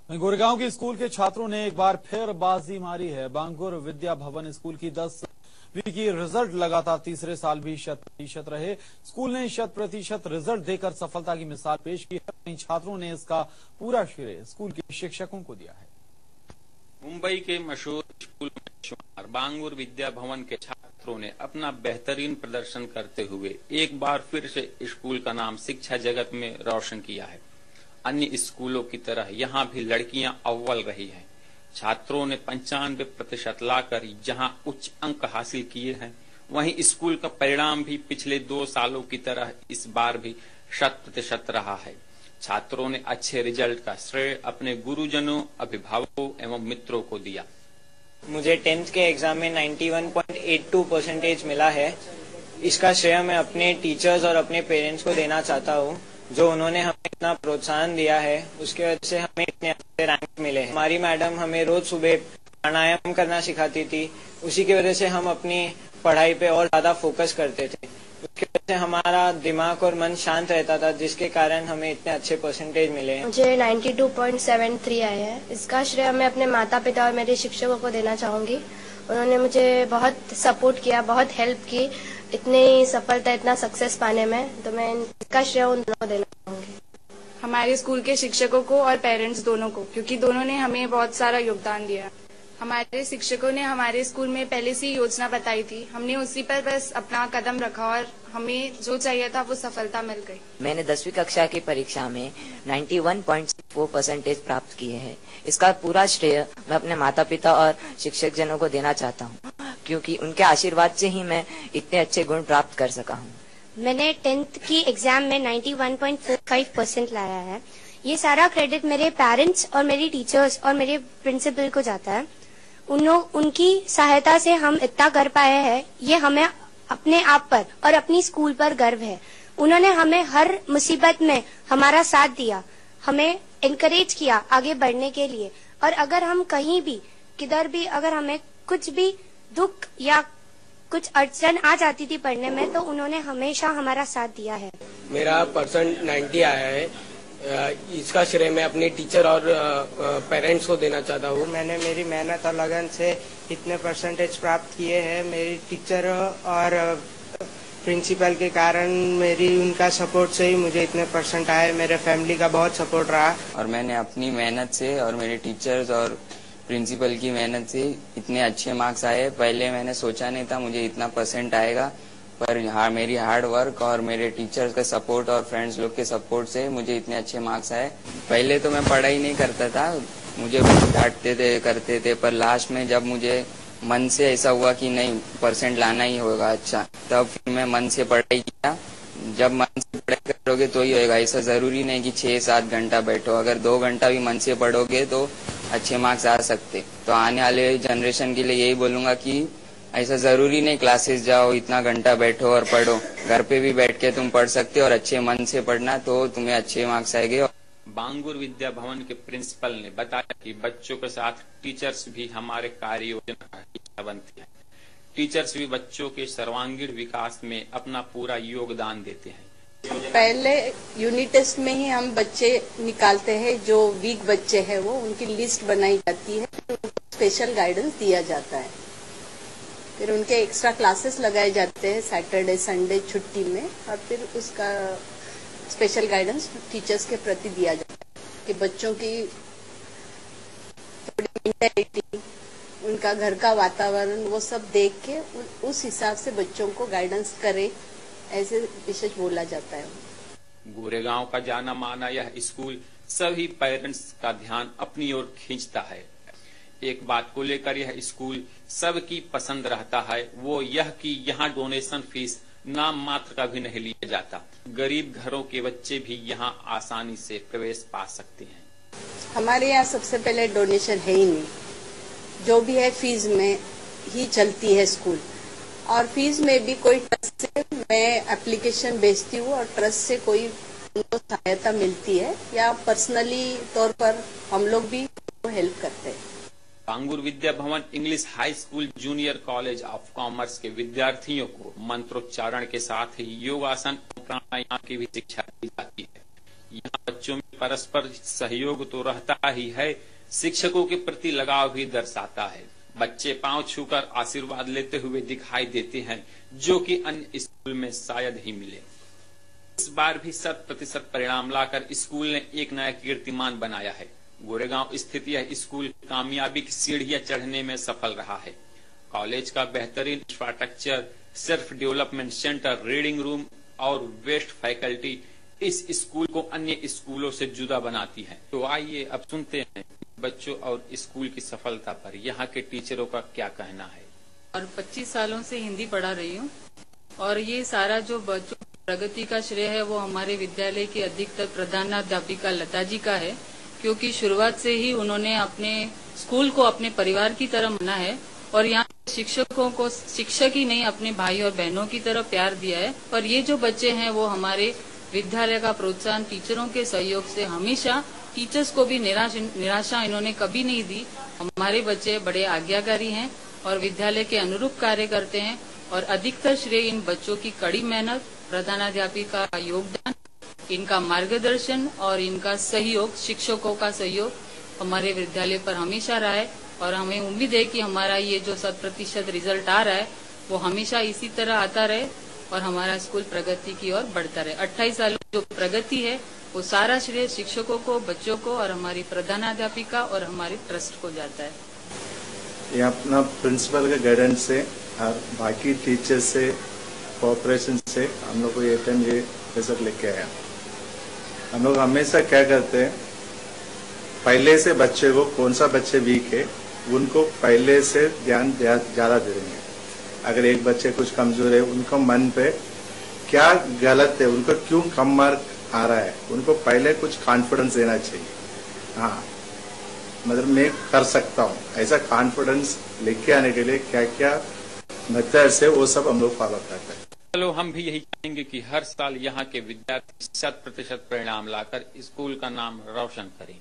गुड़गांव के स्कूल के छात्रों ने एक बार फिर बाजी मारी है। बांगुर विद्या भवन स्कूल की 10वीं की रिजल्ट लगातार तीसरे साल भी 100% रहे। स्कूल ने 100% रिजल्ट देकर सफलता की मिसाल पेश की है। वहीं छात्रों ने इसका पूरा श्रेय स्कूल के शिक्षकों को दिया है। मुंबई के मशहूर स्कूल में शुमार बांगुर विद्या भवन के छात्रों ने अपना बेहतरीन प्रदर्शन करते हुए एक बार फिर से स्कूल का नाम शिक्षा जगत में रोशन किया है। अन्य स्कूलों की तरह यहां भी लड़कियां अव्वल रही हैं। छात्रों ने 95% लाकर जहां उच्च अंक हासिल किए हैं, वहीं स्कूल का परिणाम भी पिछले 2 सालों की तरह इस बार भी 100% रहा है। छात्रों ने अच्छे रिजल्ट का श्रेय अपने गुरुजनों, अभिभावकों एवं मित्रों को दिया। मुझे 10th के एग्जाम में 91.82% मिला है। इसका श्रेय मैं अपने टीचर्स और अपने पेरेंट्स को देना चाहता हूँ, जो उन्होंने हमें इतना प्रोत्साहन दिया है। उसके वजह से हमें इतने अच्छे रैंक मिले हैं। हमारी मैडम हमें रोज सुबह प्राणायाम करना सिखाती थी। उसी की वजह से हम अपनी पढ़ाई पे और ज्यादा फोकस करते थे। उसकी वजह से हमारा दिमाग और मन शांत रहता था, जिसके कारण हमें इतने अच्छे परसेंटेज मिले हैं। मुझे 92.73 आए हैं। इसका श्रेय मैं अपने माता पिता और मेरे शिक्षकों को देना चाहूंगी। उन्होंने मुझे बहुत सपोर्ट किया, बहुत हेल्प की इतनी सफलता, इतना सक्सेस पाने में। तो मैं इसका श्रेय उन दोनों को देना चाहूंगी। हमारे स्कूल के शिक्षकों को और पेरेंट्स दोनों को, क्योंकि दोनों ने हमें बहुत सारा योगदान दिया। हमारे शिक्षकों ने हमारे स्कूल में पहले से योजना बताई थी। हमने उसी पर बस अपना कदम रखा और हमें जो चाहिए था वो सफलता मिल गई। मैंने 10वीं कक्षा की परीक्षा में 91.4% प्राप्त किए हैं। इसका पूरा श्रेय मैं अपने माता पिता और शिक्षक जनों को देना चाहता हूँ, क्योंकि उनके आशीर्वाद से ही मैं इतने अच्छे गुण प्राप्त कर सका हूँ। मैंने 10th की एग्जाम में 91.45% लाया है। ये सारा क्रेडिट मेरे पेरेंट्स और मेरी टीचर्स और मेरे प्रिंसिपल को जाता है। उनकी सहायता से हम इतना कर पाए हैं। ये हमें अपने आप पर और अपनी स्कूल पर गर्व है। उन्होंने हमें हर मुसीबत में हमारा साथ दिया, हमें एनकरेज किया आगे बढ़ने के लिए। और अगर हम कहीं भी किधर भी अगर हमें कुछ भी दुख या कुछ अड़चन आ जाती थी पढ़ने में, तो उन्होंने हमेशा हमारा साथ दिया है। मेरा परसेंट 90 आया है। इसका श्रेय मैं अपने टीचर और पेरेंट्स को देना चाहता हूँ। मैंने मेरी मेहनत और लगन से इतने परसेंटेज प्राप्त किए हैं। मेरी टीचर और प्रिंसिपल के कारण, उनका सपोर्ट से ही मुझे इतने परसेंट आए। मेरे फैमिली का बहुत सपोर्ट रहा। और मैंने अपनी मेहनत से और मेरे टीचर्स और प्रिंसिपल की मेहनत से इतने अच्छे मार्क्स आए। पहले मैंने सोचा नहीं था मुझे इतना परसेंट आएगा, पर मेरी हार्ड वर्क और मेरे टीचर्स का सपोर्ट और फ्रेंड्स लोग के सपोर्ट से मुझे इतने अच्छे मार्क्स आए। पहले तो मैं पढ़ाई नहीं करता था, मुझे डांटते थे, करते थे, पर लास्ट में जब मुझे मन से ऐसा हुआ कि नहीं परसेंट लाना ही होगा अच्छा, तब फिर मैं मन से पढ़ाई किया। जब मन से पढ़ाई करोगे तो ही होगा। ऐसा जरूरी नहीं कि 6-7 घंटा बैठो। अगर 2 घंटा भी मन से पढ़ोगे तो अच्छे मार्क्स आ सकते। तो आने वाले जनरेशन के लिए यही बोलूंगा कि ऐसा जरूरी नहीं क्लासेस जाओ, इतना घंटा बैठो और पढ़ो। घर पे भी बैठ के तुम पढ़ सकते हो और अच्छे मन से पढ़ना, तो तुम्हें अच्छे मार्क्स आएंगे। बांगुर विद्या भवन के प्रिंसिपल ने बताया कि बच्चों के साथ टीचर्स भी हमारे कार्य योजना का हिस्सा बनते हैं। टीचर्स भी बच्चों के सर्वांगीण विकास में अपना पूरा योगदान देते हैं। पहले यूनिट टेस्ट में ही हम बच्चे निकालते हैं, जो वीक बच्चे हैं वो उनकी लिस्ट बनाई जाती है, उनको स्पेशल गाइडेंस दिया जाता है। फिर उनके एक्स्ट्रा क्लासेस लगाए जाते हैं सैटरडे संडे छुट्टी में, और फिर उसका स्पेशल गाइडेंस टीचर्स के प्रति दिया जाता है कि बच्चों की थोड़ी मेंटालिटी, उनका घर का वातावरण, वो सब देख के उस हिसाब से बच्चों को गाइडेंस करे, ऐसे विशेष बोला जाता है। गोरेगांव का जाना माना यह स्कूल सभी पेरेंट्स का ध्यान अपनी ओर खींचता है। एक बात को लेकर यह स्कूल सबकी पसंद रहता है, वो यह कि यहाँ डोनेशन फीस नाम मात्र का भी नहीं लिया जाता। गरीब घरों के बच्चे भी यहाँ आसानी से प्रवेश पा सकते हैं। हमारे यहाँ सबसे पहले डोनेशन है ही नहीं, जो भी है फीस में ही चलती है स्कूल। और फीस में भी कोई ट्रस्ट से मैं एप्लीकेशन भेजती हूँ और ट्रस्ट से कोई उनको सहायता मिलती है, या पर्सनली तौर पर हम लोग भी हेल्प करते हैं। बांगुर Vidya Bhavan English high school junior college of commerce के विद्यार्थियों को मंत्रोच्चारण के साथ ही योगासन और प्राणायाम की भी शिक्षा दी जाती है। यहाँ बच्चों में परस्पर सहयोग तो रहता ही है, शिक्षकों के प्रति लगाव भी दर्शाता है। बच्चे पांव छूकर आशीर्वाद लेते हुए दिखाई देते हैं, जो कि अन्य स्कूल में शायद ही मिले। इस बार भी 100% परिणाम लाकर स्कूल ने एक नया कीर्तिमान बनाया है। गोरेगांव स्थित यह स्कूल कामयाबी की सीढ़ियां चढ़ने में सफल रहा है। कॉलेज का बेहतरीन infrastructure, self development centre, reading room और बेस्ट फैकल्टी इस स्कूल को अन्य स्कूलों से जुदा बनाती है। तो आइए अब सुनते हैं बच्चों और स्कूल की सफलता पर यहाँ के टीचरों का क्या कहना है। और 25 सालों से हिंदी पढ़ा रही हूँ और ये सारा जो बच्चों की प्रगति का श्रेय है वो हमारे विद्यालय की अधिकतर प्रधानाध्यापिका लता जी का है, क्योंकि शुरुआत से ही उन्होंने अपने स्कूल को अपने परिवार की तरह माना है और यहाँ शिक्षकों को शिक्षक ही नहीं अपने भाई और बहनों की तरह प्यार दिया है। और ये जो बच्चे हैं वो हमारे विद्यालय का प्रोत्साहन टीचरों के सहयोग से हमेशा, टीचर्स को भी निराशा इन्होंने कभी नहीं दी। हमारे बच्चे बड़े आज्ञाकारी हैं और विद्यालय के अनुरूप कार्य करते हैं और अधिकतर श्रेय इन बच्चों की कड़ी मेहनत, प्रधानाध्यापिका का योगदान, इनका मार्गदर्शन और इनका सहयोग, शिक्षकों का सहयोग हमारे विद्यालय पर हमेशा रहा है। और हमें उम्मीद है कि हमारा ये जो 100% रिजल्ट आ रहा है वो हमेशा इसी तरह आता रहे और हमारा स्कूल प्रगति की ओर बढ़ता रहे। 28 सालों की जो प्रगति है वो सारा श्रेय शिक्षकों को, बच्चों को और हमारी प्रधानाध्यापिका और हमारे ट्रस्ट को जाता है। ये अपना प्रिंसिपल के गाइडेंस से और बाकी टीचर्स से कोऑपरेशन से हम लोग को ये टाइम ये रिजल्ट लेके आया। हम लोग हमेशा क्या करते हैं, पहले से बच्चे को कौन सा बच्चे वीक है उनको पहले से ध्यान ज्यादा दे देंगे। अगर एक बच्चे कुछ कमजोर है, उनको मन पे क्या गलत है, उनको क्यों कम मार्क आ रहा है, उनको पहले कुछ कॉन्फिडेंस देना चाहिए। हाँ, मतलब मैं कर सकता हूँ, ऐसा कॉन्फिडेंस लेके आने के लिए क्या क्या मेथड्स से वो सब हम लोग फॉलो करते हैं। चलो, हम भी यही चाहेंगे कि हर साल यहाँ के विद्यार्थी 100% परिणाम लाकर स्कूल का नाम रोशन करें।